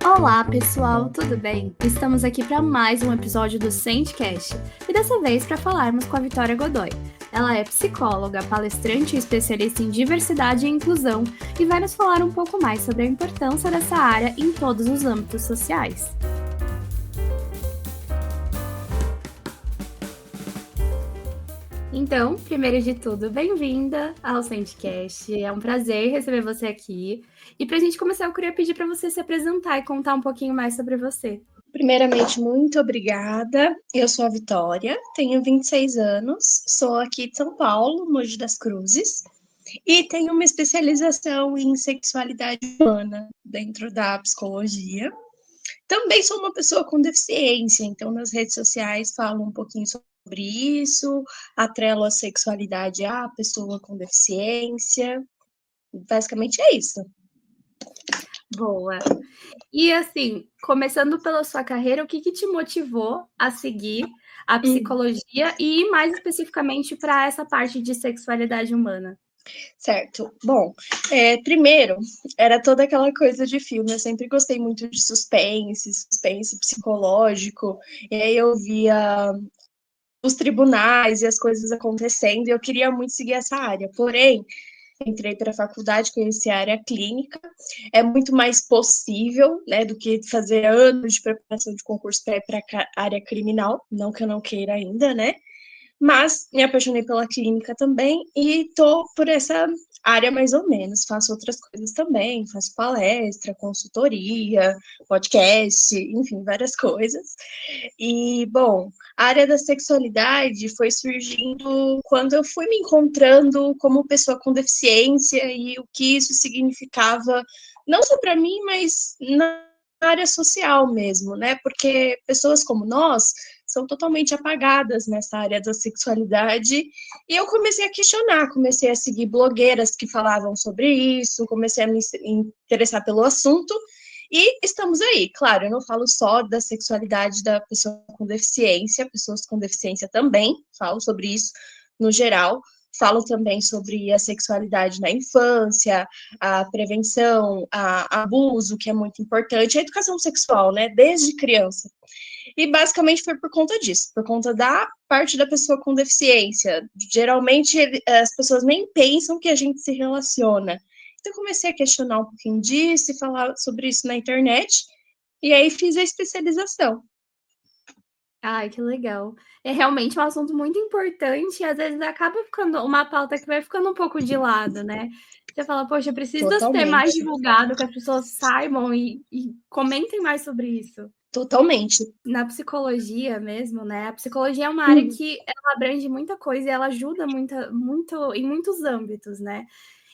Olá, pessoal, tudo bem? Estamos aqui para mais um episódio do Sentecast e dessa vez para falarmos com a Vitória Godoy. Ela é psicóloga, palestrante e especialista em diversidade e inclusão e vai nos falar um pouco mais sobre a importância dessa área em todos os âmbitos sociais. Então, primeiro de tudo, bem-vinda ao Sentecast. É um prazer receber você aqui. E para a gente começar, eu queria pedir para você se apresentar e contar um pouquinho mais sobre você. Primeiramente, muito obrigada. Eu sou a Vitória, tenho 26 anos, sou aqui de São Paulo, Mogi das Cruzes, e tenho uma especialização em sexualidade humana dentro da psicologia. Também sou uma pessoa com deficiência, então nas redes sociais falo um pouquinho sobre isso, atrelo a sexualidade à pessoa com deficiência. Basicamente é isso. Boa. E assim, começando pela sua carreira, o que te motivou a seguir a psicologia e mais especificamente para essa parte de sexualidade humana? Certo. Bom, primeiro, era toda aquela coisa de filme. Eu sempre gostei muito de suspense psicológico. E aí eu via os tribunais e as coisas acontecendo, e eu queria muito seguir essa área. Porém, entrei para a faculdade, conheci a área clínica. É muito mais possível, né, do que fazer anos de preparação de concurso para ir para a área criminal. Não que eu não queira ainda, né? Mas me apaixonei pela clínica também e tô por essa área mais ou menos. Faço outras coisas também, faço palestra, consultoria, podcast, enfim, várias coisas. E, bom, a área da sexualidade foi surgindo quando eu fui me encontrando como pessoa com deficiência e o que isso significava, não só para mim, mas na área social mesmo, né? Porque pessoas como nós são totalmente apagadas nessa área da sexualidade. E eu comecei a questionar, comecei a seguir blogueiras que falavam sobre isso, comecei a me interessar pelo assunto. E estamos aí, claro, eu não falo só da sexualidade da pessoa com deficiência, pessoas com deficiência também falo sobre isso no geral. Falo também sobre a sexualidade na infância, a prevenção, a abuso, que é muito importante, a educação sexual, né, desde criança. E basicamente foi por conta disso, por conta da parte da pessoa com deficiência. Geralmente as pessoas nem pensam que a gente se relaciona. Então comecei a questionar um pouquinho disso e falar sobre isso na internet, e aí fiz a especialização. Ai, que legal. É realmente um assunto muito importante e às vezes acaba ficando uma pauta que vai ficando um pouco de lado, né? Você fala, poxa, precisa ser mais Totalmente. divulgado, que as pessoas saibam e comentem mais sobre isso. Totalmente. Na psicologia mesmo, né? A psicologia é uma área Uhum. que ela abrange muita coisa e ela ajuda muito em muitos âmbitos, né?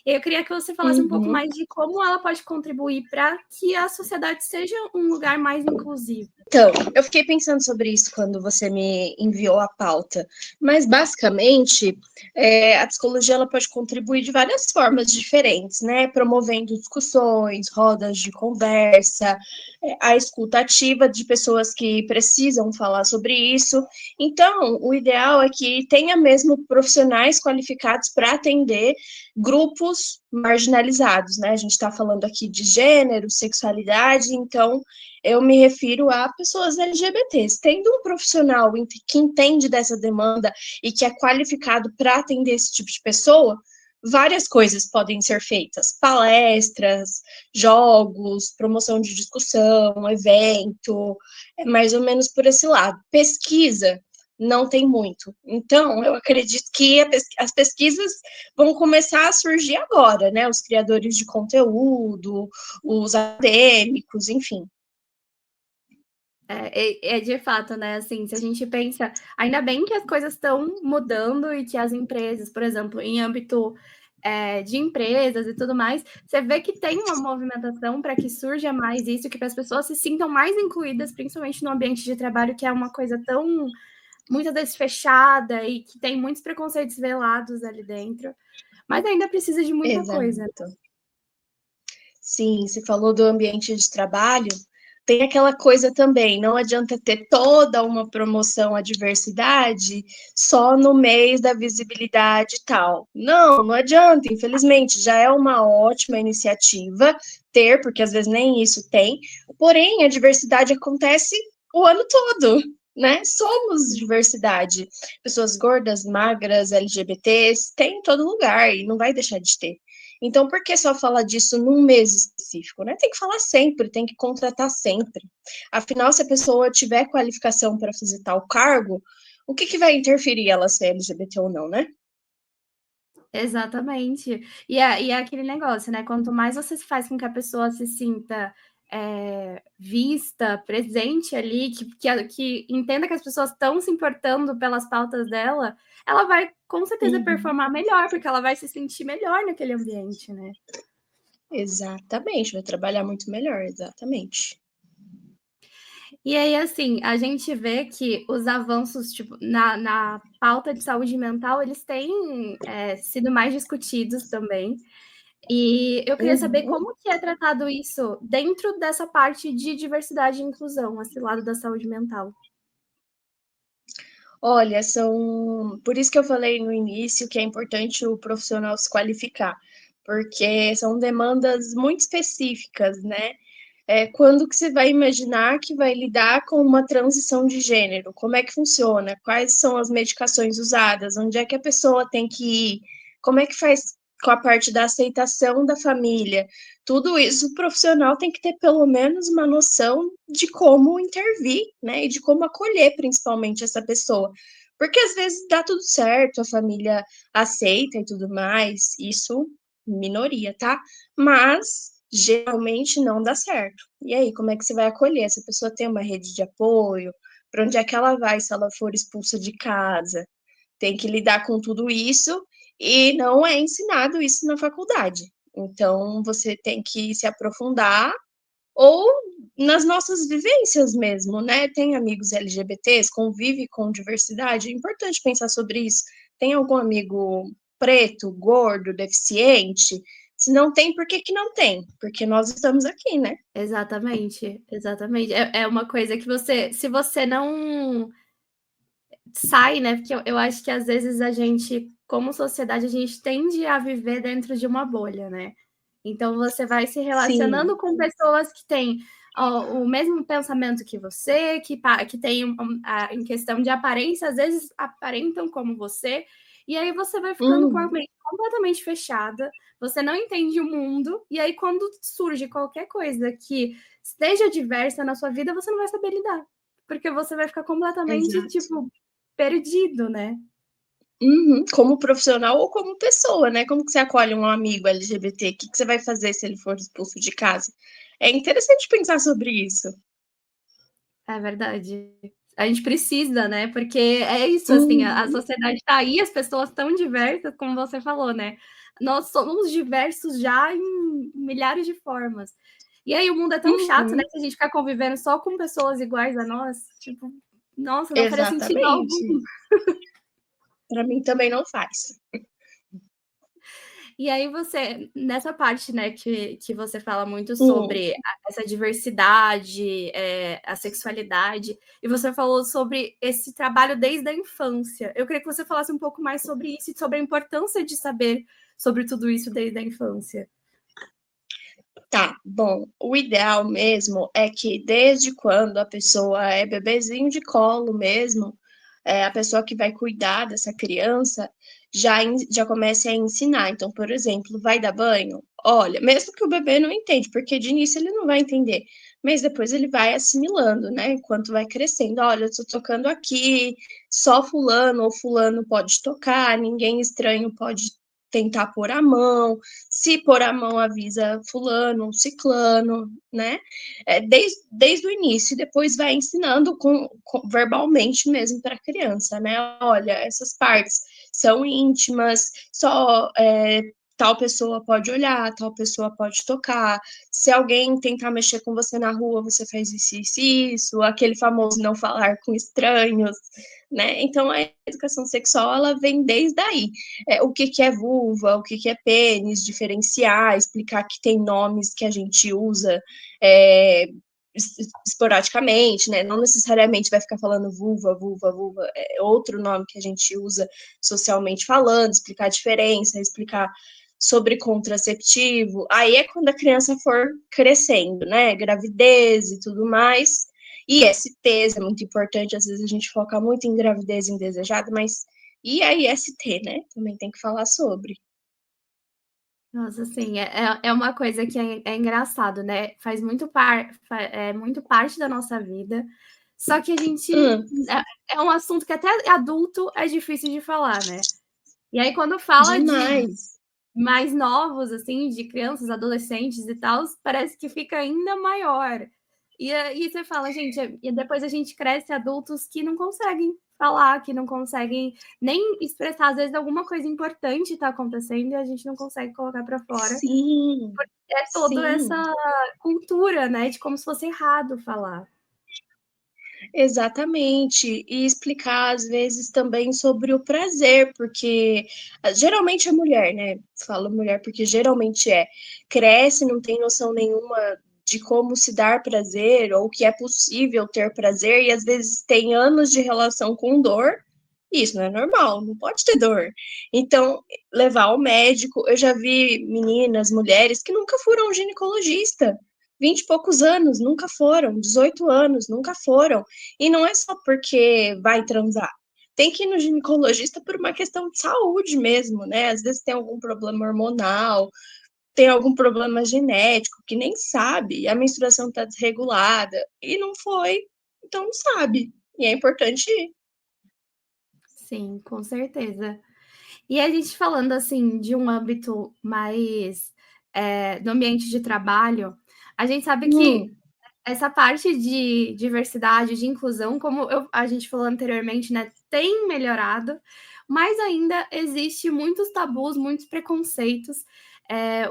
Eu queria que você falasse um pouco Uhum. mais de como ela pode contribuir para que a sociedade seja um lugar mais inclusivo. Então, eu fiquei pensando sobre isso quando você me enviou a pauta, mas basicamente a psicologia ela pode contribuir de várias formas diferentes, né? Promovendo discussões, rodas de conversa, a escuta ativa de pessoas que precisam falar sobre isso. Então, o ideal é que tenha mesmo profissionais qualificados para atender grupos marginalizados, né? A gente está falando aqui de gênero, sexualidade, então eu me refiro a pessoas LGBTs. Tendo um profissional que entende dessa demanda e que é qualificado para atender esse tipo de pessoa, várias coisas podem ser feitas: palestras, jogos, promoção de discussão, evento, é mais ou menos por esse lado. Pesquisa não tem muito. Então, eu acredito que as pesquisas vão começar a surgir agora, né? Os criadores de conteúdo, os acadêmicos, enfim. É de fato, né? Assim, se a gente pensa, ainda bem que as coisas estão mudando e que as empresas, por exemplo, em âmbito de empresas e tudo mais, você vê que tem uma movimentação para que surja mais isso, que as pessoas se sintam mais incluídas, principalmente no ambiente de trabalho, que é uma coisa tão muitas vezes fechada e que tem muitos preconceitos velados ali dentro, mas ainda precisa de muita coisa. Exato. Sim, você falou do ambiente de trabalho. tem aquela coisa também, não adianta ter toda uma promoção à diversidade só no mês da visibilidade e tal. Não, não adianta, infelizmente, já é uma ótima iniciativa ter, porque às vezes nem isso tem, porém a diversidade acontece o ano todo, né? Somos diversidade. Pessoas gordas, magras, LGBTs, tem em todo lugar e não vai deixar de ter. Então, por que só falar disso num mês específico, né? Tem que falar sempre, tem que contratar sempre. Afinal, se a pessoa tiver qualificação para fazer tal cargo, o que vai interferir ela ser LGBT ou não, né? Exatamente. E é aquele negócio, né, quanto mais você faz com que a pessoa se sinta, vista, presente ali, que entenda que as pessoas estão se importando pelas pautas dela, ela vai com certeza Uhum. performar melhor, porque ela vai se sentir melhor naquele ambiente, né. Exatamente, vai trabalhar muito melhor, exatamente. E aí, assim, a gente vê que os avanços, tipo, na pauta de saúde mental, eles têm, sido mais discutidos também. E eu queria saber Uhum. como que é tratado isso dentro dessa parte de diversidade e inclusão, esse lado da saúde mental. Olha, são. Por isso que eu falei no início que é importante o profissional se qualificar, porque são demandas muito específicas, né? Quando que você vai imaginar que vai lidar com uma transição de gênero? Como é que funciona? Quais são as medicações usadas? Onde é que a pessoa tem que ir? Como é que faz com a parte da aceitação da família? Tudo isso o profissional tem que ter pelo menos uma noção de como intervir, né? E de como acolher principalmente essa pessoa. Porque às vezes dá tudo certo, a família aceita e tudo mais, isso minoria, tá? Mas geralmente não dá certo. E aí, como é que você vai acolher? Essa pessoa tem uma rede de apoio? Para onde é que ela vai se ela for expulsa de casa? Tem que lidar com tudo isso e não é ensinado isso na faculdade. Então, você tem que se aprofundar ou nas nossas vivências mesmo, né? Tem amigos LGBTs, convive com diversidade, é importante pensar sobre isso. Tem algum amigo preto, gordo, deficiente? Se não tem, por que que não tem? Porque nós estamos aqui, né? Exatamente, exatamente. É uma coisa que você se você não sai, né, porque eu acho que às vezes a gente, como sociedade, a gente tende a viver dentro de uma bolha, né. Então você vai se Sim. relacionando com pessoas que têm o mesmo pensamento que você, que têm em questão de aparência, às vezes aparentam como você, e aí você vai ficando com a Uhum. mente completamente fechada, você não entende o mundo, e aí quando surge qualquer coisa que esteja diversa na sua vida, você não vai saber lidar, porque você vai ficar completamente, Exato. tipo, perdido, né? Uhum. Como profissional ou como pessoa, né? Como que você acolhe um amigo LGBT? O que que você vai fazer se ele for expulso de casa? É interessante pensar sobre isso. É verdade. A gente precisa, né, porque é isso, assim, a Uhum. sociedade tá aí, as pessoas tão diversas, como você falou, né. Nós somos diversos já em milhares de formas. E aí o mundo é tão chato, né, Uhum. se a gente ficar convivendo só com pessoas iguais a nós, tipo, nossa, não faria sentido Exatamente. algum. Para mim também não faz. E aí você nessa parte, né, que você fala muito Hum. sobre essa diversidade, a sexualidade, e você falou sobre esse trabalho desde a infância. Eu queria que você falasse um pouco mais sobre isso e sobre a importância de saber sobre tudo isso desde a infância. Tá, bom, o ideal mesmo é que desde quando a pessoa é bebezinho de colo mesmo, a pessoa que vai cuidar dessa criança já comece a ensinar. Então, por exemplo, vai dar banho? Olha, mesmo que o bebê não entende, porque de início ele não vai entender, mas depois ele vai assimilando, né? Enquanto vai crescendo, olha, eu tô tocando aqui, só fulano ou fulano pode tocar, ninguém estranho pode tentar pôr a mão, se pôr a mão avisa fulano, ciclano, né? Desde o início, e depois vai ensinando verbalmente mesmo para a criança, né? Olha, essas partes são íntimas, só tal pessoa pode olhar, tal pessoa pode tocar. Se alguém tentar mexer com você na rua, você faz isso, aquele famoso não falar com estranhos, né? Então a educação sexual ela vem desde aí. O que que é vulva, o que que é pênis, diferenciar, explicar que tem nomes que a gente usa, é, esporadicamente, né? Não necessariamente vai ficar falando vulva, vulva, vulva, é outro nome que a gente usa socialmente falando, explicar a diferença, explicar sobre contraceptivo. Aí é quando a criança for crescendo, né? Gravidez e tudo mais. E ISTs é muito importante, às vezes a gente foca muito em gravidez indesejada, mas e a IST, né? Também tem que falar sobre. Nossa, assim, é uma coisa que é engraçado, né? Faz muito, muito parte da nossa vida. Só que a gente é um assunto que até adulto é difícil de falar, né? E aí, quando fala de Demais. mais novos, assim, de crianças, adolescentes e tal, parece que fica ainda maior. E aí você fala, gente, e depois a gente cresce adultos que não conseguem falar, que não conseguem nem expressar, às vezes alguma coisa importante está acontecendo e a gente não consegue colocar para fora. Sim, É toda sim. essa cultura, né, de como se fosse errado falar. Exatamente, e explicar às vezes também sobre o prazer, porque geralmente é mulher, né? Falo mulher porque geralmente cresce, não tem noção nenhuma de como se dar prazer ou que é possível ter prazer, e às vezes tem anos de relação com dor. Isso não é normal, não pode ter dor. Então, levar ao médico, eu já vi meninas, mulheres que nunca foram ao ginecologista. 20 e poucos anos, nunca foram, 18 anos, nunca foram. E não é só porque vai transar. Tem que ir no ginecologista por uma questão de saúde mesmo, né? Às vezes tem algum problema hormonal, tem algum problema genético que nem sabe, a menstruação está desregulada e não foi, então não sabe. E é importante ir. Sim, com certeza. E a gente falando assim de um âmbito mais do ambiente de trabalho, a gente sabe que essa parte de diversidade, de inclusão, como a gente falou anteriormente, né, tem melhorado, mas ainda existe muitos tabus, muitos preconceitos.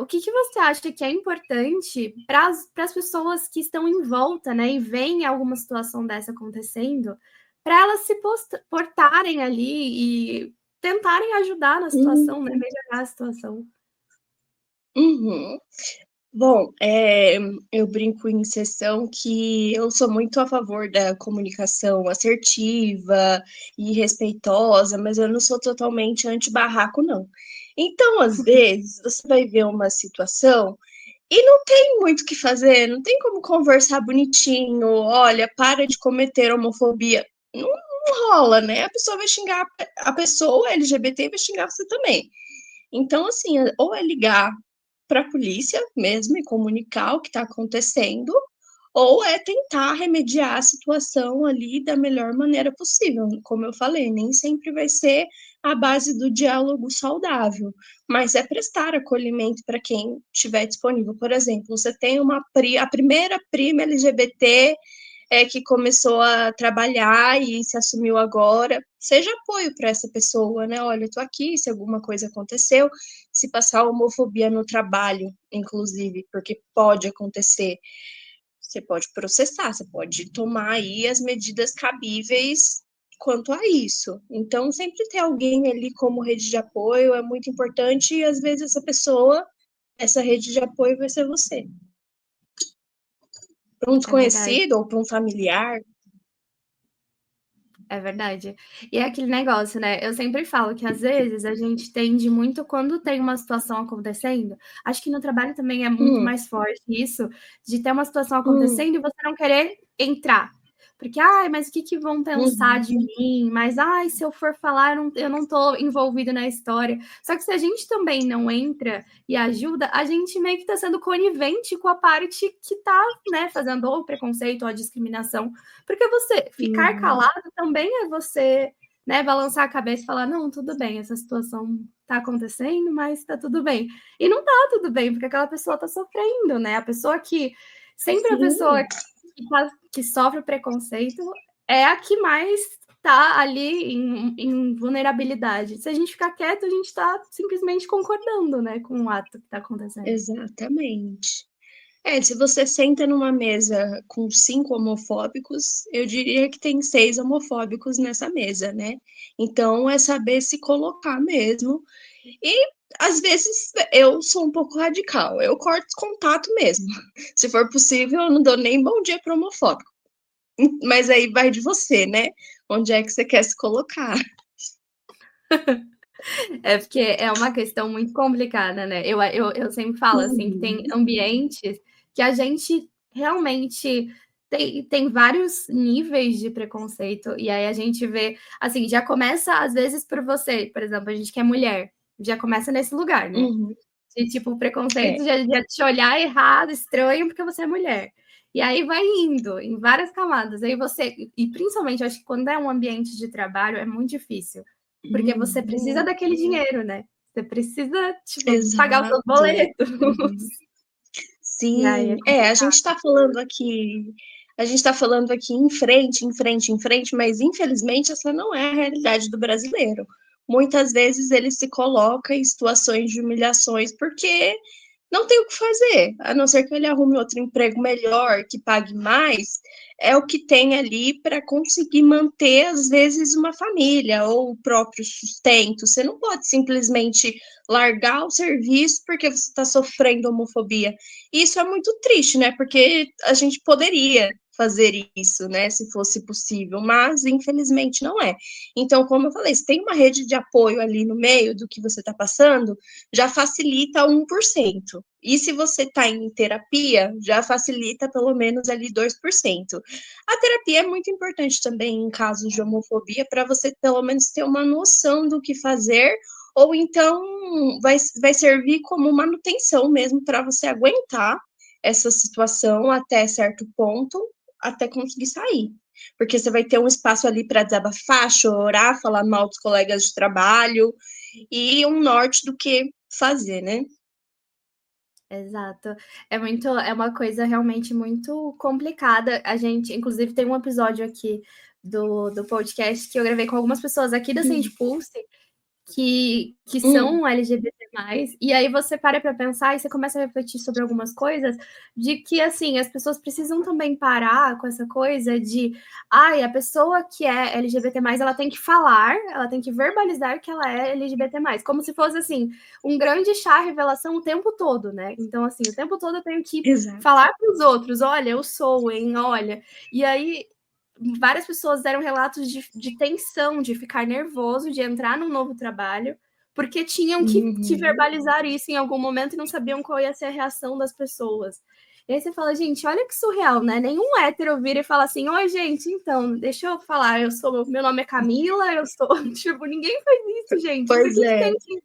O que você acha que é importante para as pessoas que estão em volta, né, e veem alguma situação dessa acontecendo, para elas se portarem ali e tentarem ajudar na situação, né, Uhum. melhorar a situação? Uhum. Bom, eu brinco em sessão que eu sou muito a favor da comunicação assertiva e respeitosa, mas eu não sou totalmente anti-barraco, não. Então, às vezes, você vai ver uma situação e não tem muito o que fazer, não tem como conversar bonitinho, olha, para de cometer homofobia. Não, não rola, né? A pessoa vai xingar, a pessoa LGBT vai xingar você também. Então, assim, ou é ligar para a polícia mesmo e comunicar o que está acontecendo, ou é tentar remediar a situação ali da melhor maneira possível. Como eu falei, nem sempre vai ser a base do diálogo saudável, mas é prestar acolhimento para quem estiver disponível. Por exemplo, você tem a primeira prima LGBT que começou a trabalhar e se assumiu agora, seja apoio para essa pessoa, né? Olha, eu tô aqui, se alguma coisa aconteceu, se passar homofobia no trabalho, inclusive, porque pode acontecer, você pode processar, você pode tomar aí as medidas cabíveis quanto a isso. Então, sempre ter alguém ali como rede de apoio é muito importante e às vezes essa rede de apoio vai ser você. Para um É verdade. desconhecido ou para um familiar. É verdade. E é aquele negócio, né? Eu sempre falo que às vezes a gente tende muito quando tem uma situação acontecendo. Acho que no trabalho também é muito Hum, mais forte isso, de ter uma situação hum, acontecendo e você não querer entrar. Porque, ai, mas o que que vão pensar uhum. de mim? Mas, ai, se eu for falar, eu não tô envolvido na história. Só que se a gente também não entra e ajuda, a gente meio que tá sendo conivente com a parte que tá, né, fazendo ou o preconceito ou a discriminação. Porque você ficar Uhum. calado também é você, né, balançar a cabeça e falar: não, tudo bem, essa situação está acontecendo, mas está tudo bem. E não está tudo bem, porque aquela pessoa está sofrendo, né? A pessoa que. Sempre a pessoa Sim, que sofre preconceito é a que mais está ali em vulnerabilidade. Se a gente ficar quieto, a gente está simplesmente concordando, né, com o ato que está acontecendo. exatamente. Se você senta numa mesa com 5 homofóbicos, eu diria que tem 6 homofóbicos nessa mesa, né? Então é saber se colocar mesmo E às vezes eu sou um pouco radical, eu corto contato mesmo. Se for possível, eu não dou nem bom dia para homofóbico. Mas aí vai de você, né? Onde é que você quer se colocar? É porque é uma questão muito complicada, né? Eu sempre falo assim que tem ambientes que a gente realmente tem vários níveis de preconceito, e aí a gente vê, assim, já começa às vezes por você, por exemplo, a gente que é mulher, já começa nesse lugar, né? Uhum. De tipo, o É, preconceito já te olhar errado, estranho, porque você é mulher. E aí vai indo em várias camadas. Aí você, e principalmente, eu acho que quando é um ambiente de trabalho, é muito difícil. Porque você precisa daquele dinheiro, né? Você precisa, tipo, pagar os seus exato. boletos. E aí é Sim, a gente complicado. está falando aqui, em frente, mas infelizmente essa não é a realidade do brasileiro. Muitas vezes ele se coloca em situações de humilhações porque não tem o que fazer, a não ser que ele arrume outro emprego melhor, que pague mais, é o que tem ali para conseguir manter, às vezes, uma família ou o próprio sustento. Você não pode simplesmente largar o serviço porque você está sofrendo homofobia. E isso é muito triste, né? Porque a gente poderia fazer isso, né, se fosse possível, mas infelizmente não é. Então, como eu falei, se tem uma rede de apoio ali no meio do que você está passando, já facilita 1%. E se você está em terapia, já facilita pelo menos ali 2%. A terapia é muito importante também em casos de homofobia, para você pelo menos ter uma noção do que fazer, ou então vai servir como manutenção mesmo para você aguentar essa situação até certo ponto, até conseguir sair. Porque você vai ter um espaço ali para desabafar, chorar, falar mal dos colegas de trabalho, e um norte do que fazer, né? Exato. É uma coisa realmente muito complicada. A gente, inclusive, tem um episódio aqui do podcast que eu gravei com algumas pessoas aqui da Sente Pulse, que são LGBT+, e aí você para pensar e você começa a refletir sobre algumas coisas, de que, assim, as pessoas precisam também parar com essa coisa de, ai, a pessoa que é LGBT+, ela tem que falar, ela tem que verbalizar que ela é LGBT+, como se fosse, assim, um grande chá revelação o tempo todo, né? Então, assim, o tempo todo eu tenho que Exato. falar para os outros, olha, eu sou, hein, olha. E aí várias pessoas deram relatos de tensão, de ficar nervoso, de entrar num novo trabalho, porque tinham que verbalizar isso em algum momento e não sabiam qual ia ser a reação das pessoas. E aí você fala, gente, olha que surreal, né? Nenhum hétero vira e fala assim, oi, gente, então, deixa eu falar, meu nome é Camila, eu sou... Tipo, ninguém faz isso, gente. Por Pois que é. tem que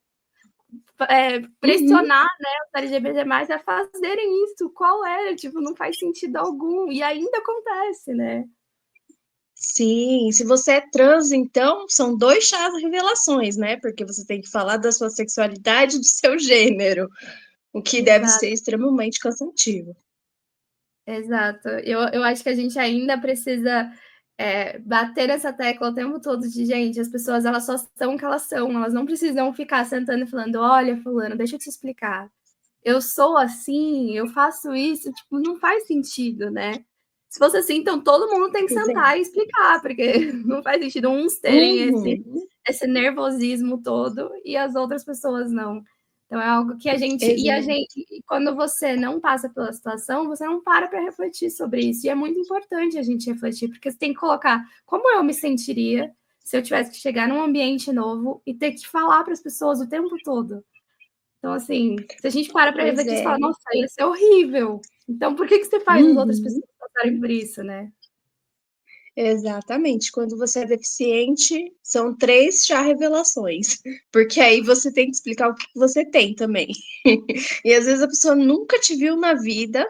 pressionar, né, os LGBT+, a fazerem isso? Qual é? Tipo, não faz sentido algum. E ainda acontece, né? Sim, se você é trans, então, são dois chás revelações, né? Porque você tem que falar da sua sexualidade e do seu gênero, o que deve Exato. ser extremamente cansativo. Exato. Eu acho que a gente ainda precisa bater nessa tecla o tempo todo de, gente, as pessoas elas só são o que elas são, elas não precisam ficar sentando e falando, olha, fulano, deixa eu te explicar. Eu sou assim, eu faço isso, tipo, não faz sentido, né? Se fosse assim, então todo mundo tem que Pois é. sentar e explicar, porque não faz sentido uns terem Uhum, esse nervosismo todo e as outras pessoas não. Então é algo que a exato. gente, quando você não passa pela situação, você não para refletir sobre isso. E é muito importante a gente refletir, porque você tem que colocar como eu me sentiria se eu tivesse que chegar num ambiente novo e ter que falar para as pessoas o tempo todo. Então, assim, se a gente para Pois refletir e é. fala, nossa, ia ser horrível. Então, por que você faz as outras Uhum. pessoas passarem por isso, né? Exatamente. Quando você é deficiente, são três chá revelações, porque aí você tem que explicar o que você tem também. E às vezes a pessoa nunca te viu na vida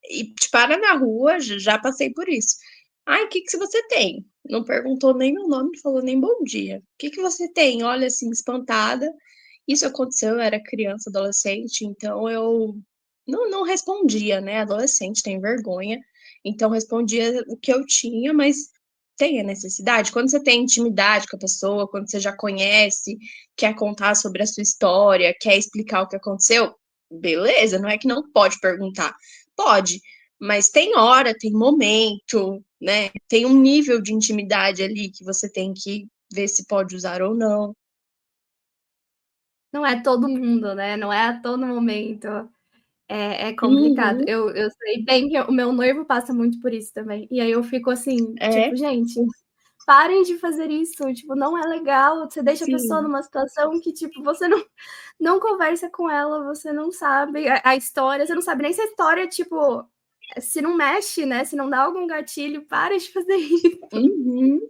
e te para na rua, já passei por isso. Ai, o que que você tem? Não perguntou nem meu nome, não falou nem bom dia. O que que você tem? Olha assim, espantada. Isso aconteceu, eu era criança, adolescente, então eu não respondia, né? Adolescente tem vergonha, então respondia o que eu tinha, mas tem a necessidade. Quando você tem intimidade com a pessoa, quando você já conhece, quer contar sobre a sua história, quer explicar o que aconteceu, beleza, não é que não pode perguntar. Pode, mas tem hora, tem momento, né? Tem um nível de intimidade ali que você tem que ver se pode usar ou não. não é todo mundo, né? Não é a todo momento. É complicado. Uhum. Eu sei bem que o meu noivo passa muito por isso também. E aí eu fico assim, É, tipo, gente, parem de fazer isso. Tipo, não é legal. Você deixa a pessoa sim. numa situação que, tipo, você não conversa com ela, você não sabe a história, você não sabe nem se a história, tipo, se não mexe, né? Se não dá algum gatilho, para de fazer isso. Uhum.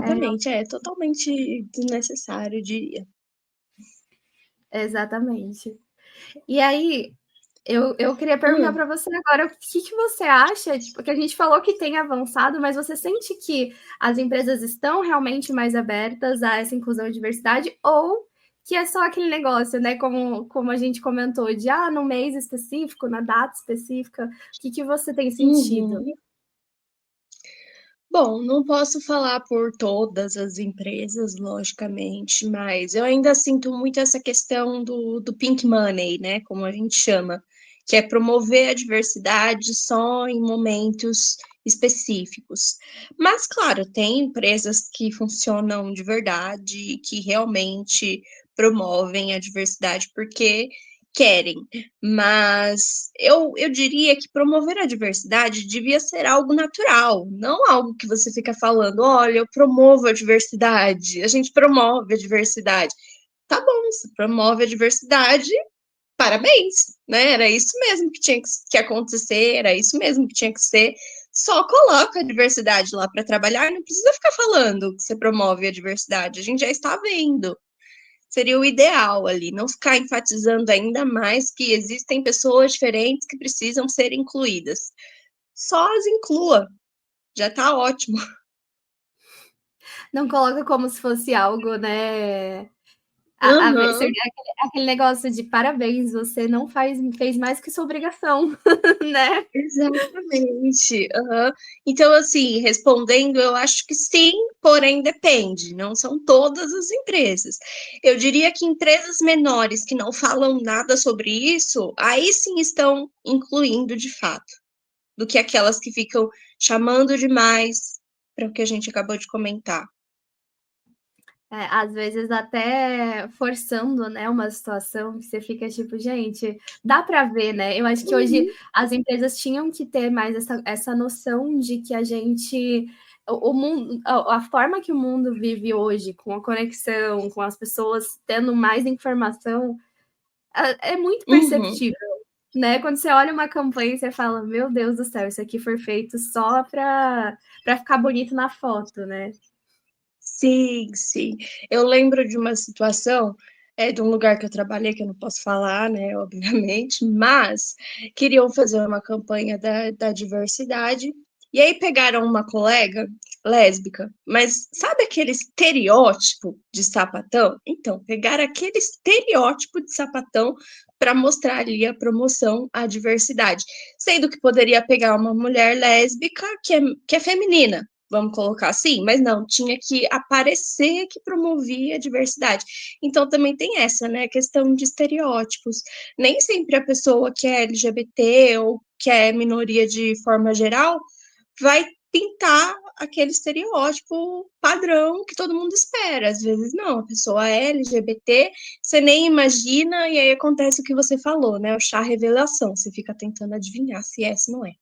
É, Exatamente, é totalmente desnecessário, eu diria. exatamente. E aí, eu queria perguntar Hum, para você agora, o que que você acha, tipo, que a gente falou que tem avançado, mas você sente que as empresas estão realmente mais abertas a essa inclusão e diversidade, ou que é só aquele negócio, né, como a gente comentou, de, no mês específico, na data específica, o que que você tem sentido? uhum. Bom, não posso falar por todas as empresas, logicamente, mas eu ainda sinto muito essa questão do pink money, né, como a gente chama, que é promover a diversidade só em momentos específicos. Mas, claro, tem empresas que funcionam de verdade, que realmente promovem a diversidade porque querem. Mas eu diria que promover a diversidade devia ser algo natural, não algo que você fica falando, olha, eu promovo a diversidade, a gente promove a diversidade. Tá bom, você promove a diversidade, parabéns, né? Era isso mesmo que tinha que acontecer, era isso mesmo que tinha que ser. Só coloca a diversidade lá para trabalhar, não precisa ficar falando que você promove a diversidade, a gente já está vendo. Seria o ideal ali, não ficar enfatizando ainda mais que existem pessoas diferentes que precisam ser incluídas. Só as inclua, já tá ótimo. Não coloca como se fosse algo, né, Uhum, seria aquele negócio de parabéns, você não fez mais que sua obrigação, né? exatamente. Uhum. Então, assim, respondendo, eu acho que sim, porém depende. Não são todas as empresas. Eu diria que empresas menores que não falam nada sobre isso, aí sim estão incluindo de fato, do que aquelas que ficam chamando demais para o que a gente acabou de comentar. Às vezes até forçando, né, uma situação que você fica tipo: "Gente, dá para ver", né. Eu acho que hoje Uhum, as empresas tinham que ter mais essa noção de que a gente o mundo a forma que o mundo vive hoje, com a conexão, com as pessoas tendo mais informação, é muito uhum. perceptível, né. Quando você olha uma campanha, você fala: "Meu Deus do céu, isso aqui foi feito só para ficar bonito na foto", né. Sim, sim. Eu lembro de uma situação, de um lugar que eu trabalhei, que eu não posso falar, né, obviamente, mas queriam fazer uma campanha da diversidade, e aí pegaram uma colega lésbica, mas sabe aquele estereótipo de sapatão? Então, pegaram aquele estereótipo de sapatão para mostrar ali a promoção à diversidade, sendo que poderia pegar uma mulher lésbica que é feminina, vamos colocar assim, mas não, tinha que aparecer que promovia a diversidade. Então também tem essa, né, questão de estereótipos. Nem sempre a pessoa que é LGBT ou que é minoria de forma geral vai pintar aquele estereótipo padrão que todo mundo espera. Às vezes não, a pessoa é LGBT, você nem imagina e aí acontece o que você falou, né, o chá revelação, você fica tentando adivinhar se é, se não é.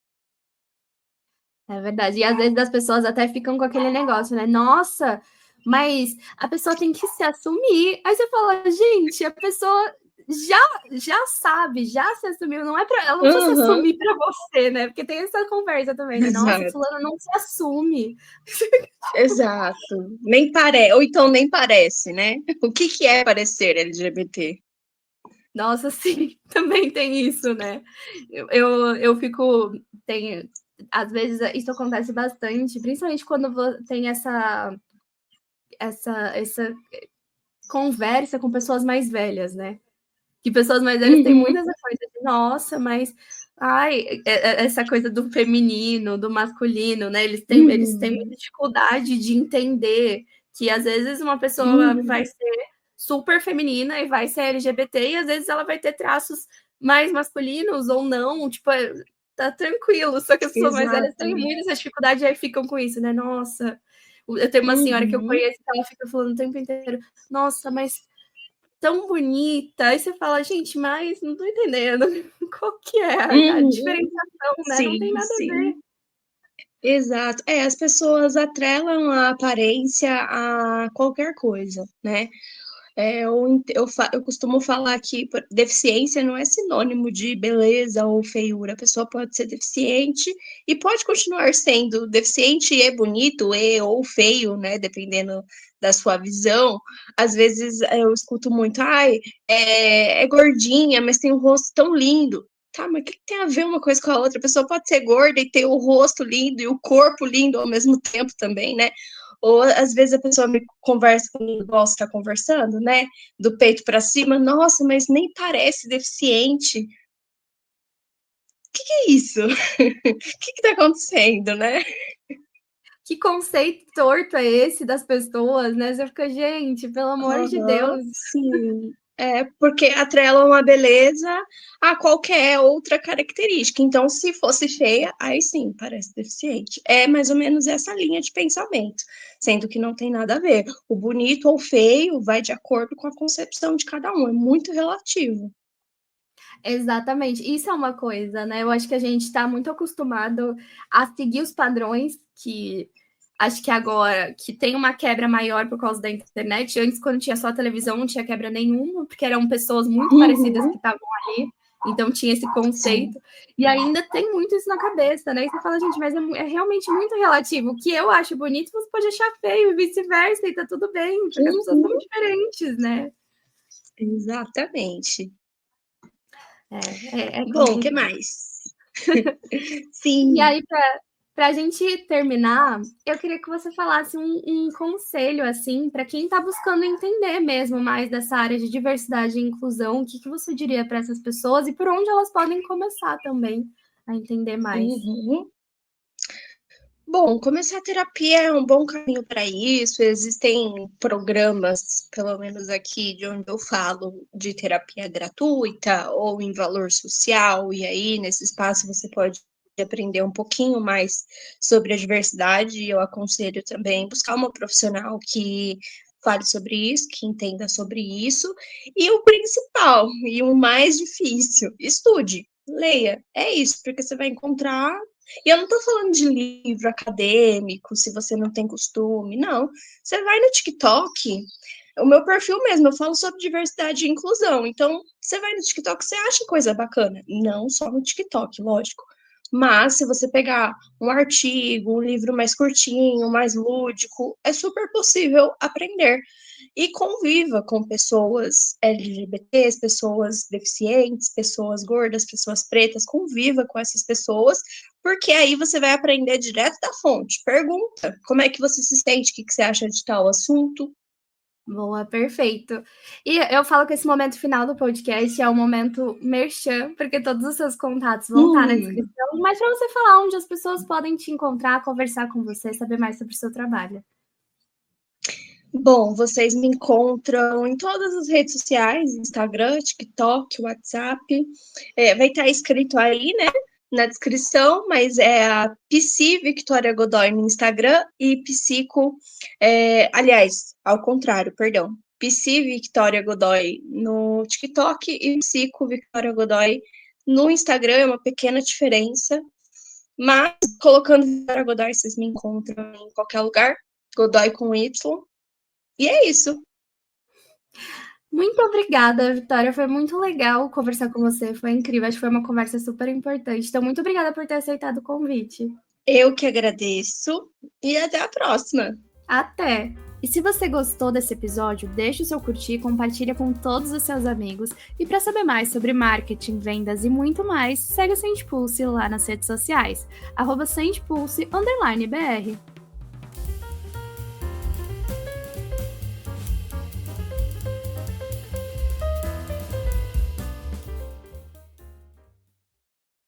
É verdade. E às vezes as pessoas até ficam com aquele negócio, né? Nossa, mas a pessoa tem que se assumir. Aí você fala, gente, a pessoa já já sabe, já se assumiu, não é para ela não precisa se Uhum, assumir para você, né? Porque tem essa conversa também, né? Nossa, exato. fulano não se assume. Exato. Nem parece, ou então nem parece, né? O que que é parecer LGBT? Nossa, sim, também tem isso, né? Eu fico tem às vezes isso acontece bastante, principalmente quando tem essa conversa com pessoas mais velhas, né? Que pessoas mais velhas têm Uhum, muito essa coisa de, nossa, mas ai, essa coisa do feminino, do masculino, né? Eles têm uhum, muita dificuldade de entender que às vezes uma pessoa uhum. vai ser super feminina e vai ser LGBT, e às vezes ela vai ter traços mais masculinos ou não, tipo, tá tranquilo, só que as pessoas mais velhas Exato. têm muito essa dificuldade e aí ficam com isso, né? Nossa, eu tenho uma senhora que eu Uhum, conheço que ela fica falando o tempo inteiro, nossa, mas tão bonita. Aí você fala, gente, mas não tô entendendo qual que é a diferenciação, né? Sim, não tem nada a ver. Exato. As pessoas atrelam a aparência a qualquer coisa, né? Eu costumo falar que deficiência não é sinônimo de beleza ou feiura. A pessoa pode ser deficiente e pode continuar sendo deficiente e bonito ou feio, né? Dependendo da sua visão. Às vezes eu escuto muito, é gordinha, mas tem um rosto tão lindo. Tá, mas o que tem a ver uma coisa com a outra? A pessoa pode ser gorda e ter o rosto lindo e o corpo lindo ao mesmo tempo também, né? Ou às vezes a pessoa me conversa comigo, igual você está conversando, né? Do peito para cima, nossa, mas nem parece deficiente. O que é isso? O que está acontecendo, né? Que conceito torto é esse das pessoas, né? Você fica, gente, pelo amor de Deus. Sim. Porque atrelam a beleza a qualquer outra característica. Então, se fosse feia, aí sim, parece deficiente. É mais ou menos essa linha de pensamento, sendo que não tem nada a ver. O bonito ou feio vai de acordo com a concepção de cada um, é muito relativo. Exatamente, isso é uma coisa, né? Eu acho que a gente está muito acostumado a seguir os padrões que acho que agora que tem uma quebra maior por causa da internet. Antes, quando tinha só a televisão, não tinha quebra nenhuma, porque eram pessoas muito parecidas que estavam ali, então tinha esse conceito. Sim. E ainda tem muito isso na cabeça, né? E você fala, gente, mas é realmente muito relativo. O que eu acho bonito, você pode achar feio e vice-versa, e tá tudo bem, porque as pessoas são diferentes, né? Exatamente. Bom, o que mais? Sim. E aí, para a gente terminar, eu queria que você falasse um conselho, assim, para quem está buscando entender mesmo mais dessa área de diversidade e inclusão. O que você diria para essas pessoas e por onde elas podem começar também a entender mais? Bom, começar a terapia é um bom caminho para isso. Existem programas, pelo menos aqui de onde eu falo, de terapia gratuita ou em valor social, e aí nesse espaço você pode aprender um pouquinho mais sobre a diversidade. Eu aconselho também buscar uma profissional que fale sobre isso, que entenda sobre isso. E o principal, e o mais difícil, estude, leia. É isso, porque você vai encontrar. E eu não tô falando de livro acadêmico, se você não tem costume, não. Você vai no TikTok, o meu perfil mesmo, eu falo sobre diversidade e inclusão. Então, você vai no TikTok, você acha coisa bacana. Não só no TikTok, lógico. Mas, se você pegar um artigo, um livro mais curtinho, mais lúdico, é super possível aprender. E conviva com pessoas LGBTs, pessoas deficientes, pessoas gordas, pessoas pretas, conviva com essas pessoas, porque aí você vai aprender direto da fonte. Pergunta, como é que você se sente, o que você acha de tal assunto? Boa, perfeito. E eu falo que esse momento final do podcast é o momento merchan, porque todos os seus contatos vão estar na descrição, mas para você falar onde as pessoas podem te encontrar, conversar com você, saber mais sobre o seu trabalho. Bom, vocês me encontram em todas as redes sociais, Instagram, TikTok, WhatsApp. Vai estar escrito aí, né, na descrição, mas é a Psi Victoria Godoy no Instagram e Psico, aliás, ao contrário, perdão. Psi Victoria Godoy no TikTok e Psico Victoria Godoy no Instagram, é uma pequena diferença. Mas colocando Victoria Godoy, vocês me encontram em qualquer lugar, Godoy com Y. E é isso. Muito obrigada, Vitória. Foi muito legal conversar com você. Foi incrível. Acho que foi uma conversa super importante. Então, muito obrigada por ter aceitado o convite. Eu que agradeço e até a próxima. Até! E se você gostou desse episódio, deixe o seu curtir, compartilha com todos os seus amigos. E para saber mais sobre marketing, vendas e muito mais, segue o Sente Pulse lá nas redes sociais, @SentePulse_BR.